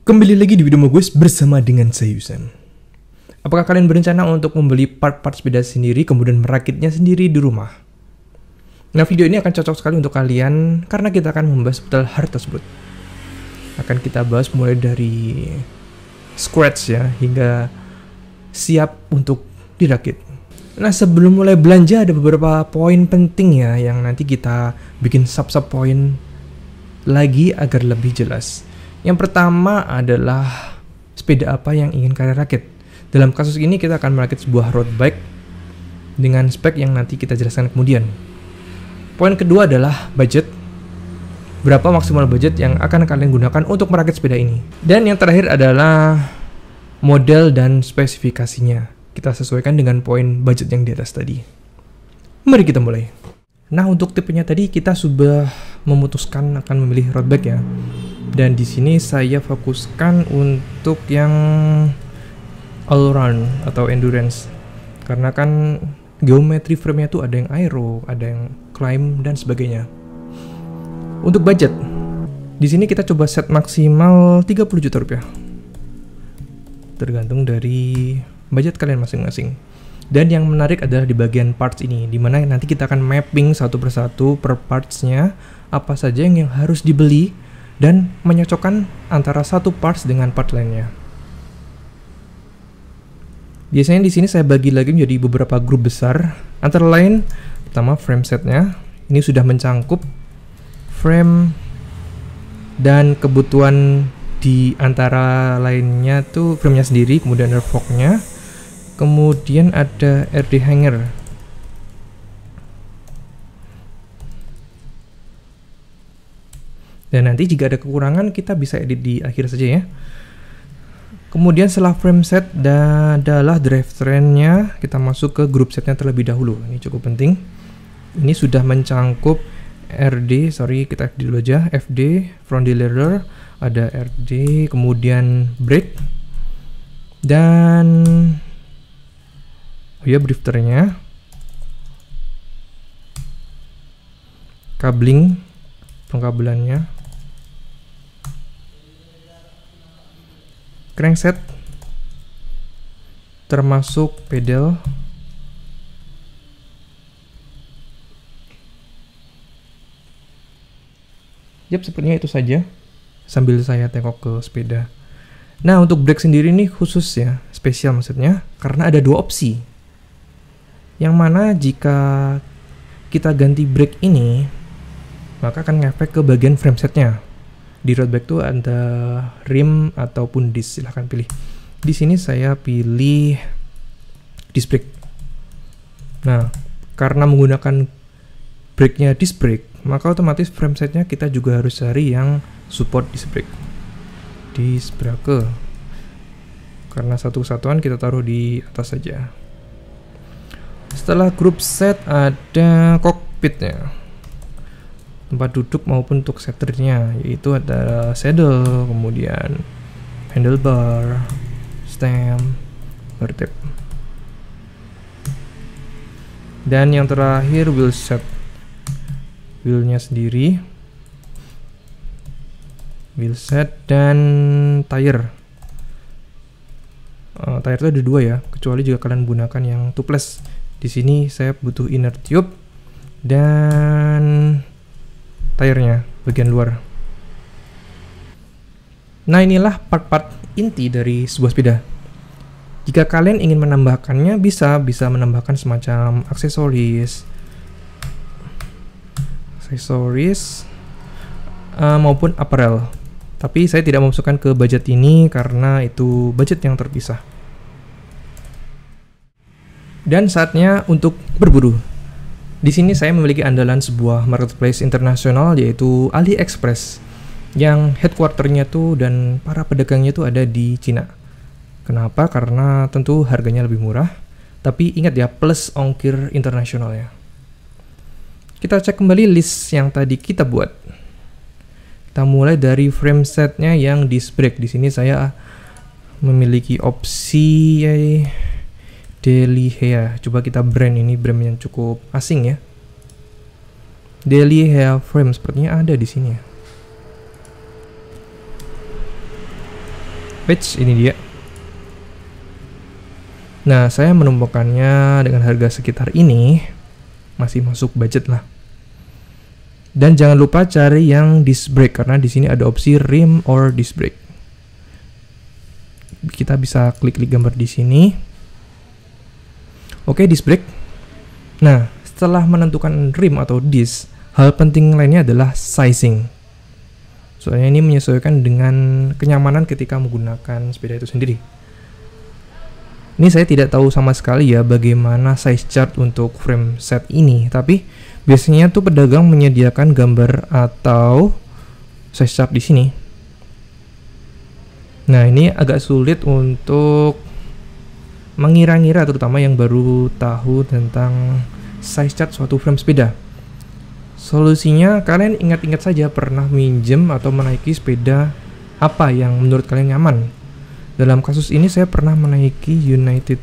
Kembali lagi di video Mogues bersama dengan saya Yusan. Apakah kalian berencana untuk membeli part-part sepeda sendiri kemudian merakitnya sendiri di rumah? Nah, video ini akan cocok sekali untuk kalian karena kita akan membahas seputar hal tersebut. Akan kita bahas mulai dari scratch ya hingga siap untuk dirakit. Nah, sebelum mulai belanja ada beberapa poin penting ya yang nanti kita bikin sub-sub poin lagi agar lebih jelas. Yang pertama adalah sepeda apa yang ingin kalian rakit. Dalam kasus ini kita akan merakit sebuah road bike dengan spek yang nanti kita jelaskan kemudian. Poin kedua adalah budget. Berapa maksimal budget yang akan kalian gunakan untuk merakit sepeda ini. Dan yang terakhir adalah model dan spesifikasinya. Kita sesuaikan dengan poin budget yang di atas tadi. Mari kita mulai. Nah, untuk tipenya tadi kita sudah memutuskan akan memilih road bike ya. Dan di sini saya fokuskan untuk yang all round atau endurance. Karena kan geometri frame-nya tuh ada yang aero, ada yang climb dan sebagainya. Untuk budget, di sini kita coba set maksimal 30 juta rupiah. Tergantung dari budget kalian masing-masing. Dan yang menarik adalah di bagian parts ini, dimana nanti kita akan mapping satu persatu per partsnya, apa saja yang harus dibeli, dan menyocokkan antara satu parts dengan part lainnya. Biasanya di sini saya bagi lagi menjadi beberapa grup besar, antara lain pertama frame setnya, ini sudah mencangkup frame dan kebutuhan di antara lainnya tuh framenya sendiri, kemudian ada forknya, kemudian ada RD hanger. Dan nanti jika ada kekurangan kita bisa edit di akhir saja ya. Kemudian setelah frame set adalah drivetrainnya, kita masuk ke grup setnya terlebih dahulu. Ini cukup penting. Ini sudah mencangkup RD, kita FD dulu aja. FD, front derailleur, ada RD, kemudian brake, dan drifternya, kabling, pengkabelannya, crankset, termasuk pedal, sepertinya itu saja sambil saya tengok ke sepeda. Nah, untuk brake sendiri nih khusus ya, spesial maksudnya, karena ada dua opsi. Yang mana jika kita ganti brake ini, maka akan ngefek ke bagian frame setnya. Di road bike tuh ada rim ataupun disc, silahkan pilih. Di sini saya pilih disc brake. Nah, karena menggunakan brake-nya disc brake, maka otomatis frame setnya kita juga harus cari yang support disc brake. Disc brake. Karena satu kesatuan kita taruh di atas saja. Setelah grup set ada cockpitnya, tempat duduk maupun untuk setirnya, yaitu ada saddle, kemudian handlebar, stem, bar tab. Dan yang terakhir wheel set, wheelnya sendiri, wheel set dan tire. Tire itu ada dua ya, kecuali jika kalian gunakan yang tubeless. Di sini saya butuh inner tube dan tire-nya bagian luar. Nah, inilah part-part inti dari sebuah sepeda. Jika kalian ingin menambahkannya, bisa menambahkan semacam aksesoris maupun apparel. Tapi saya tidak memasukkan ke budget ini karena itu budget yang terpisah. Dan saatnya untuk berburu. Di sini saya memiliki andalan sebuah marketplace internasional yaitu AliExpress yang headquarternya tuh dan para pedagangnya tuh ada di Cina. Kenapa? Karena tentu harganya lebih murah, tapi ingat ya plus ongkir internasional ya. Kita cek kembali list yang tadi kita buat. Kita mulai dari frame setnya yang disc brake. Di sini saya memiliki opsi Delihea. Coba kita brand ini, brand yang cukup asing ya. Delihea frame sepertinya ada di sini ya. Which ini dia. Nah, saya menemukannya dengan harga sekitar ini, masih masuk budget lah. Dan jangan lupa cari yang disc brake karena di sini ada opsi rim or disc brake. Kita bisa klik-klik gambar di sini. Oke, disc brake. Nah, setelah menentukan rim atau disc, hal penting lainnya adalah sizing. Soalnya ini menyesuaikan dengan kenyamanan ketika menggunakan sepeda itu sendiri. Ini saya tidak tahu sama sekali ya bagaimana size chart untuk frame set ini, tapi biasanya tuh pedagang menyediakan gambar atau size chart di sini. Nah, ini agak sulit untuk mengira-ngira, terutama yang baru tahu tentang size chart suatu frame sepeda. Solusinya, kalian ingat-ingat saja pernah minjem atau menaiki sepeda apa yang menurut kalian nyaman. Dalam kasus ini saya pernah menaiki United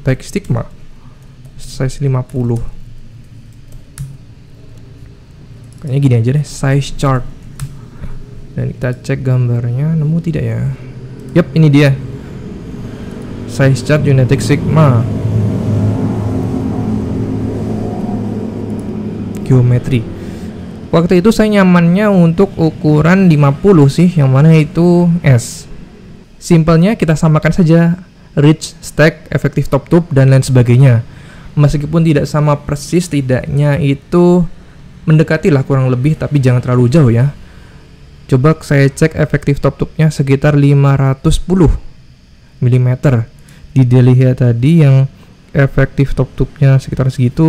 Bike Stigma size 50. Kayaknya gini aja deh, size chart. Dan kita cek gambarnya, nemu tidak ya? Yap, ini dia. Size chart United Sigma. Geometri. Waktu itu saya nyamannya untuk ukuran 50 sih, yang mana itu S. Simpelnya kita samakan saja reach, stack, efektif top tube, dan lain sebagainya. Meskipun tidak sama persis, tidaknya itu mendekati lah kurang lebih, tapi jangan terlalu jauh ya. Coba saya cek efektif top tube-nya sekitar 510 mm. Di dilihat tadi yang efektif top tube-nya sekitar segitu.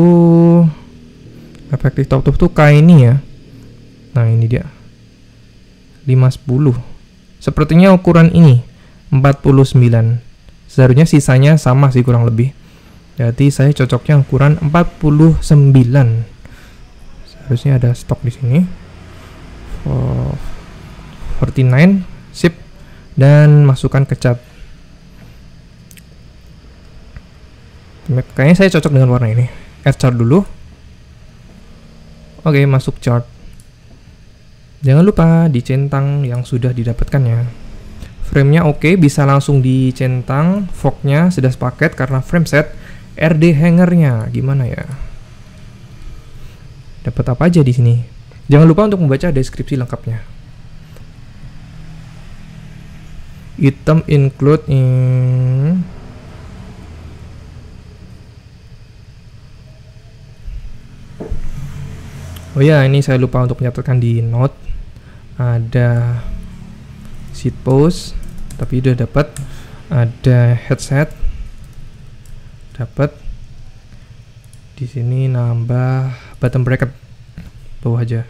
Efektif top tube tuh kayak ini ya. Nah, ini dia. 510. Sepertinya ukuran ini 49. Seharusnya sisanya sama sih kurang lebih. Jadi saya cocoknya ukuran 49. Seharusnya ada stok di sini. 49, sip. Dan masukkan ke cat. Kayaknya saya cocok dengan warna ini. Add chart dulu. Oke, masuk chart. Jangan lupa dicentang yang sudah didapatkannya. Frame-nya oke, bisa langsung dicentang. Fork-nya sudah sepaket karena frame set. RD hanger-nya gimana ya? Dapat apa aja di sini? Jangan lupa untuk membaca deskripsi lengkapnya. Item include Oh ya, ini saya lupa untuk mencatatkan di note. Ada seat post, tapi udah dapat. Ada headset, dapat. Di sini nambah button bracket bawah aja.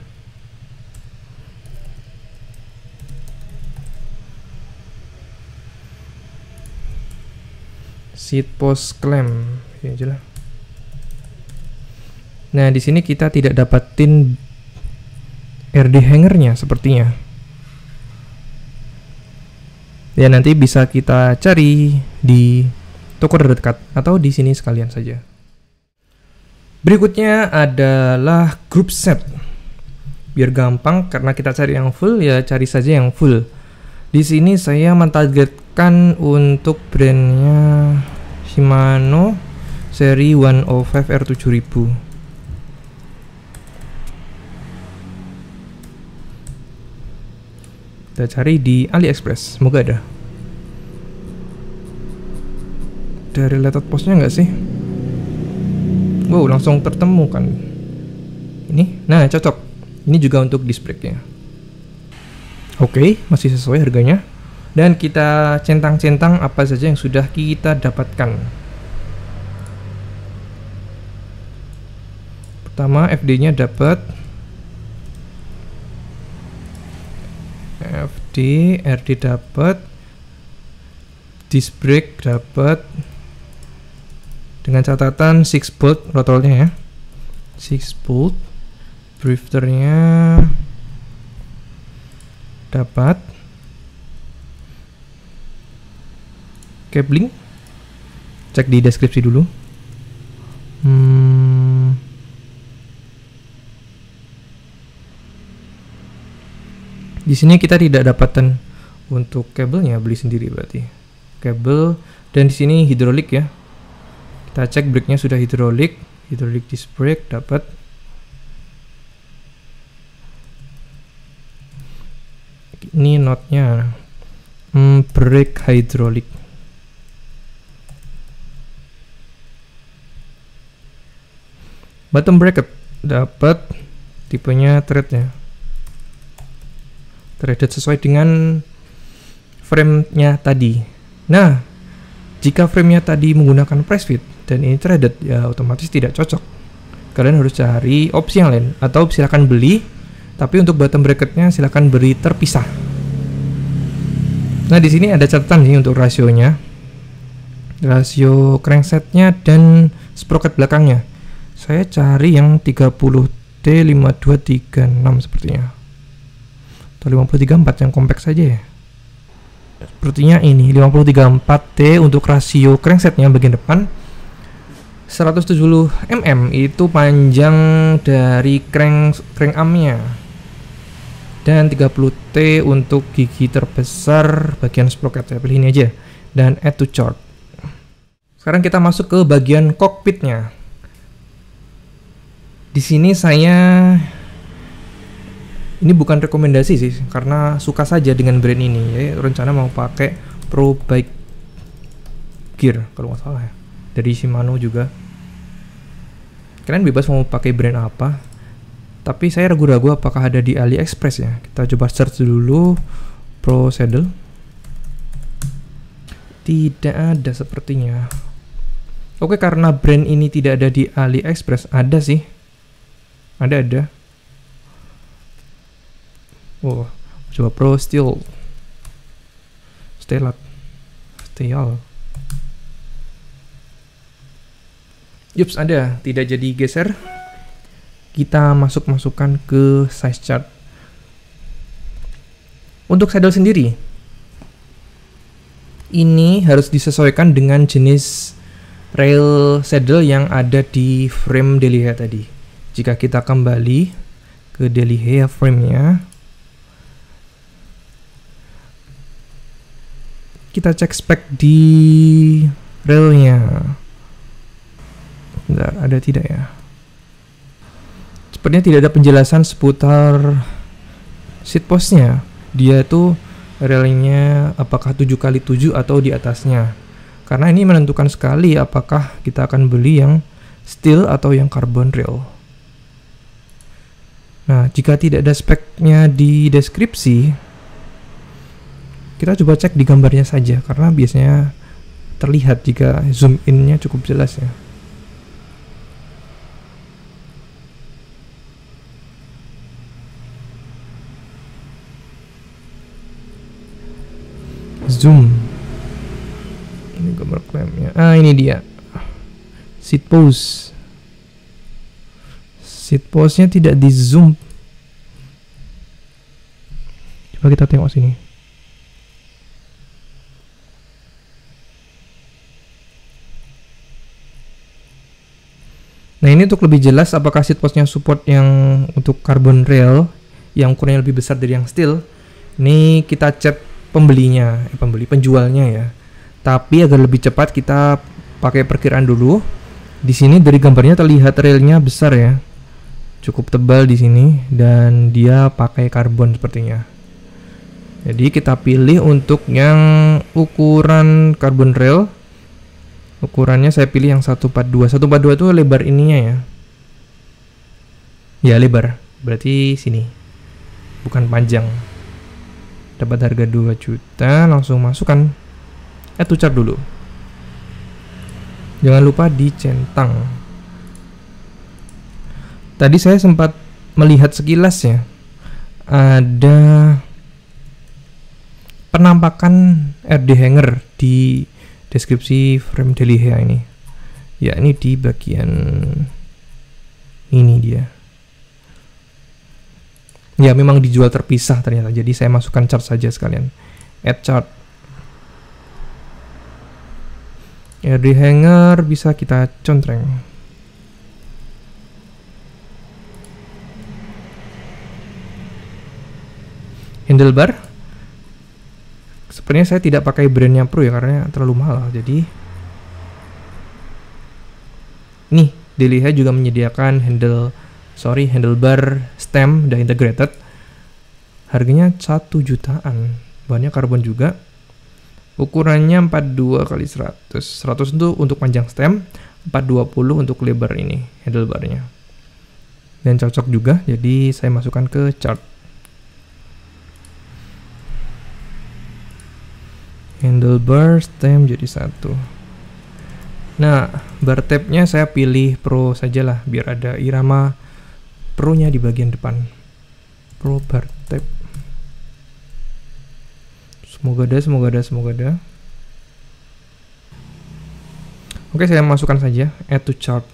Seat post clamp, ini aja lah. Nah, di sini kita tidak dapatin RD hangernya sepertinya. Ya, nanti bisa kita cari di toko terdekat atau di sini sekalian saja. Berikutnya adalah group set. Biar gampang karena kita cari yang full, ya cari saja yang full. Di sini saya mentargetkan untuk brandnya Shimano seri 105 R7000. Kita cari di AliExpress, semoga ada. Ada related postnya nggak sih? Wow, langsung tertemu kan. Ini, nah cocok. Ini juga untuk disc brake-nya. Oke, masih sesuai harganya. Dan kita centang-centang apa saja yang sudah kita dapatkan. Pertama, FD-nya dapat. RD dapat, disc brake dapat, dengan catatan 6 bolt rotolnya ya, 6 bolt, drifternya dapat, cabling, cek di deskripsi dulu. Di sini kita tidak dapatkan Untuk kabelnya beli sendiri berarti. Kabel, dan di sini hidrolik ya. Kita cek brake-nya sudah hidrolik disc brake dapat. Ini notnya brake hidrolik. Bottom bracket dapat, tipenya threadnya threaded sesuai dengan frame-nya tadi. Nah, jika frame-nya tadi menggunakan press fit dan ini threaded, ya otomatis tidak cocok. Kalian harus cari opsi yang lain, atau silakan beli, tapi untuk bottom bracket-nya silakan beri terpisah. Nah, di sini ada catatan nih untuk rasionya. Rasio crankset-nya dan sprocket belakangnya. Saya cari yang 30T5236 sepertinya. Atau 5034 yang compact saja ya. Sepertinya ini 5034T untuk rasio cranksetnya bagian depan. 170 mm itu panjang dari crank armnya. Dan 30T untuk gigi terbesar bagian sprocket. Saya pilih ini aja. Dan add to chart. Sekarang kita masuk ke bagian cockpitnya. Di sini ini bukan rekomendasi sih, karena suka saja dengan brand ini. Ya, rencana mau pakai Pro Bike Gear kalau nggak salah ya, dari Shimano juga. Kalian bebas mau pakai brand apa, tapi saya ragu-ragu apakah ada di AliExpress ya. Kita coba search dulu Pro Saddle. Tidak ada sepertinya. Oke, karena brand ini tidak ada di AliExpress, ada sih. Ada. Oh, coba Pro Steel. Steel. Yups, ada. Tidak jadi geser. Kita masukkan ke size chart. Untuk saddle sendiri, ini harus disesuaikan dengan jenis rail saddle yang ada di frame Deliha tadi. Jika kita kembali ke Deliha frame-nya, kita cek spek di railnya. Bentar, ada tidak ya? Sepertinya tidak ada penjelasan seputar seat post-nya. Dia tuh railnya apakah 7x7 atau di atasnya. Karena ini menentukan sekali apakah kita akan beli yang steel atau yang carbon rail. Nah, jika tidak ada speknya di deskripsi, kita coba cek di gambarnya saja, karena biasanya terlihat jika zoom in-nya cukup jelas ya. Zoom. Ini gambar klaimnya. Ini dia. Seat post. Seat post-nya tidak di zoom. Coba kita tengok sini. Nah, ini untuk lebih jelas apakah seat post-nya support yang untuk carbon rail yang ukurannya lebih besar dari yang steel. Ini kita chat penjualnya ya. Tapi agar lebih cepat kita pakai perkiraan dulu. Di sini dari gambarnya terlihat railnya besar ya. Cukup tebal di sini dan dia pakai karbon sepertinya. Jadi kita pilih untuk yang ukuran carbon rail. Ukurannya saya pilih yang 142. 142 itu lebar ininya ya. Ya, lebar. Berarti sini. Bukan panjang. Dapat harga 2 juta, langsung masukkan. Tucar dulu. Jangan lupa dicentang. Tadi saya sempat melihat sekilas ya. Ada penampakan RD hanger di deskripsi frame Deliha ini. Ya, ini di bagian ini dia. Ya, memang dijual terpisah ternyata. Jadi saya masukkan chart saja sekalian. Add chart. RD hanger bisa kita contreng. Handlebar Sebenarnya saya tidak pakai brandnya Pro ya karena terlalu mahal. Jadi nih, Deliha juga menyediakan handlebar stem dan integrated. Harganya 1 jutaan. Bahannya karbon juga. Ukurannya 42 x 100. 100 itu untuk panjang stem, 420 untuk lebar ini handlebarnya. Dan cocok juga, jadi saya masukkan ke chart. Handlebar stem jadi 1. Nah, bar tabnya saya pilih Pro sajalah biar ada irama Pro-nya di bagian depan. Pro bar tab. Semoga ada. Oke, saya masukkan saja add to chart.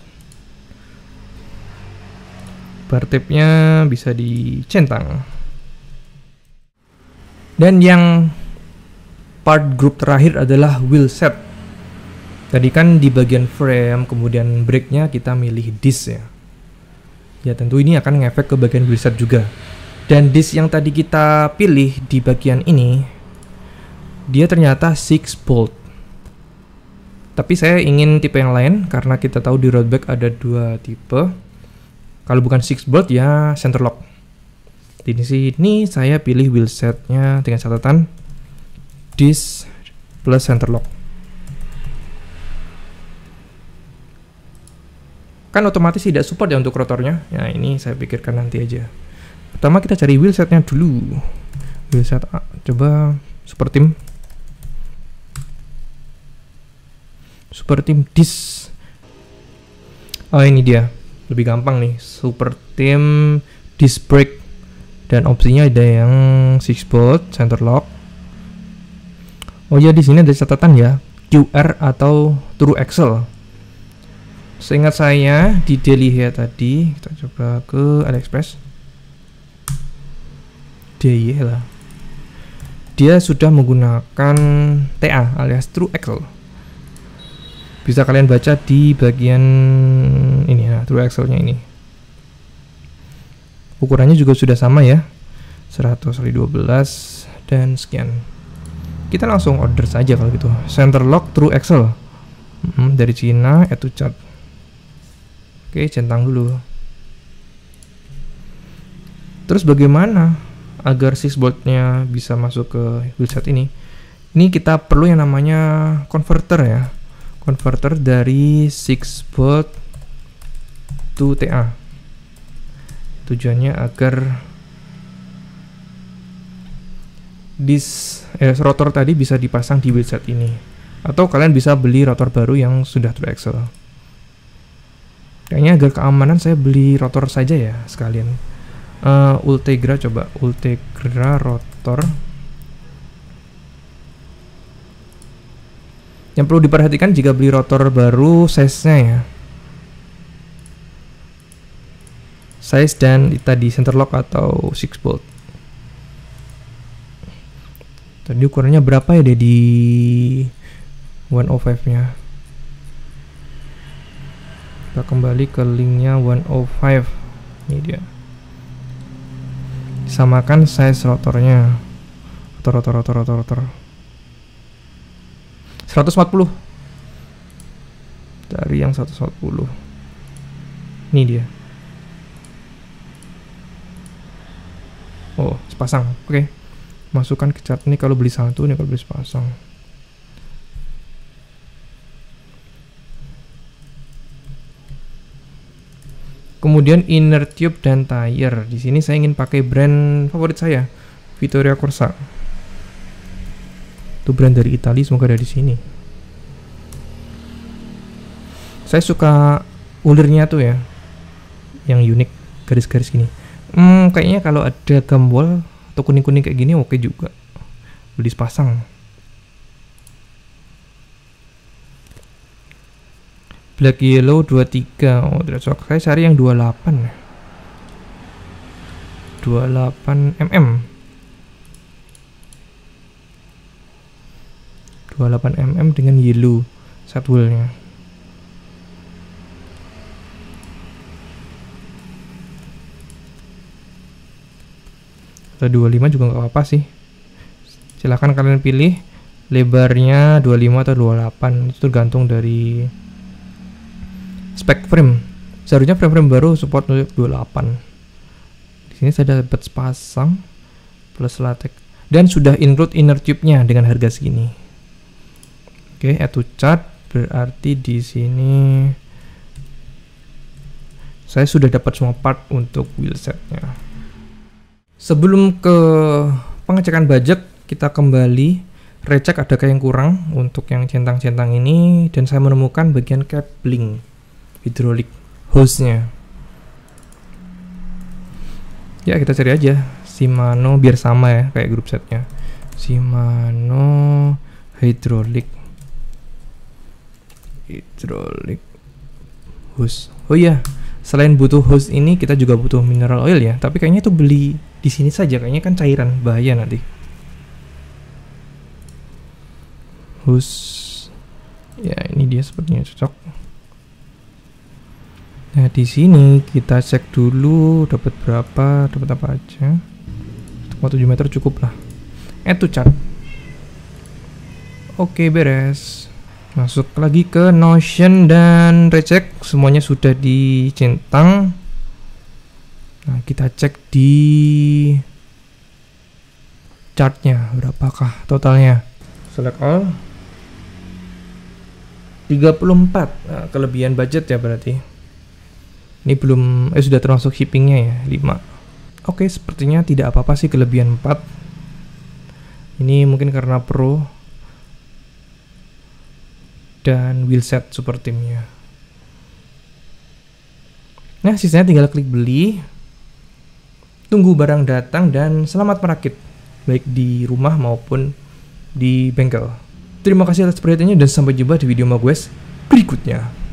Bar tabnya bisa dicentang. Dan yang part group terakhir adalah wheel set. Tadi kan di bagian frame, kemudian brake-nya kita milih disc ya. Ya tentu ini akan ngefek ke bagian wheel set juga. Dan disc yang tadi kita pilih di bagian ini, dia ternyata 6 bolt. Tapi saya ingin tipe yang lain karena kita tahu di road bike ada 2 tipe. Kalau bukan 6 bolt ya center lock. Di sini saya pilih wheel setnya dengan catatan disc plus center lock. Kan otomatis tidak support ya untuk rotornya. Ya ini saya pikirkan nanti aja. Pertama kita cari wheel setnya dulu. Wheel set coba Super Team disc. Oh ini dia, lebih gampang nih. Super Team disc brake. Dan opsinya ada yang 6 bolt center lock. Oh ya, di sini ada catatan ya, QR atau True Axle. Seingat saya di Deliha tadi, kita coba ke AliExpress. DIY lah. Dia sudah menggunakan TA alias True Axle. Bisa kalian baca di bagian ini ya, True Axle-nya ini. Ukurannya juga sudah sama ya, 100x12 dan sekian. Kita langsung order saja kalau gitu. Center lock True Axle dari Cina, add to chart. Oke, centang dulu. Terus bagaimana agar 6 boltnya bisa masuk ke wheelset ini? Ini kita perlu yang namanya converter ya. Converter dari 6 bolt to TA. Tujuannya agar rotor tadi bisa dipasang di wheelset ini, atau kalian bisa beli rotor baru yang sudah True Axle. Kayaknya agar keamanan saya beli rotor saja ya sekalian. Ultegra, coba Ultegra rotor. Yang perlu diperhatikan jika beli rotor baru, size-nya ya, size dan tadi center lock atau 6 bolt. Tadi ukurannya berapa ya deh di 105 nya. Kita kembali ke linknya 105. Ini dia. Samakan size rotornya. Rotor 140 dari yang 140. Ini dia. Oh, sepasang. Oke. Masukkan ke chart ini kalau beli satu, ini kalau beli sepasang. Kemudian inner tube dan tire. Di sini saya ingin pakai brand favorit saya, Vittoria Corsa. Itu brand dari Italia, semoga ada di sini. Saya suka ulirnya tuh ya, yang unik, garis-garis gini. Kayaknya kalau ada gambol atau kuning-kuning kayak gini oke juga. Beli sepasang. Black yellow 23. Oh, tidak cocok. Saya cari yang 28. 28 mm. 28 mm dengan yellow set wheel-nya. Atau 25 juga nggak apa-apa sih. Silahkan kalian pilih. lebarnya 25 atau 28, itu tergantung dari spek frame. Seharusnya frame-frame baru support untuk 28. Di sini saya dapat sepasang plus latex dan sudah include inner tube-nya dengan harga segini. Oke, add to chart berarti di sini saya sudah dapat semua part untuk wheelsetnya. Sebelum ke pengecekan budget, kita kembali recek adakah yang kurang untuk yang centang-centang ini, dan saya menemukan bagian coupling hidrolik hose-nya. Ya, kita cari aja Shimano biar sama ya kayak grup setnya. Shimano hidrolik hose. Oh iya, selain butuh hose ini kita juga butuh mineral oil ya, tapi kayaknya itu beli di sini saja, kayaknya kan cairan, bahaya nanti. Hose. Ya, ini dia sepertinya cocok. Nah, di sini kita cek dulu dapat berapa, dapat apa aja. 1,7 meter cukup lah. Add to chart. Oke, beres. Masuk lagi ke Notion dan recek, semuanya sudah dicentang. Nah, kita cek di chartnya berapakah totalnya. Select all. 34. Nah, kelebihan budget ya berarti. Ini belum sudah termasuk shippingnya ya, 5. Oke, sepertinya tidak apa-apa sih kelebihan 4. Ini mungkin karena pro dan wheelset super timnya. Nah, sisanya tinggal klik beli, tunggu barang datang, dan selamat merakit, baik di rumah maupun di bengkel. Terima kasih atas perhatiannya dan sampai jumpa di video Magues berikutnya.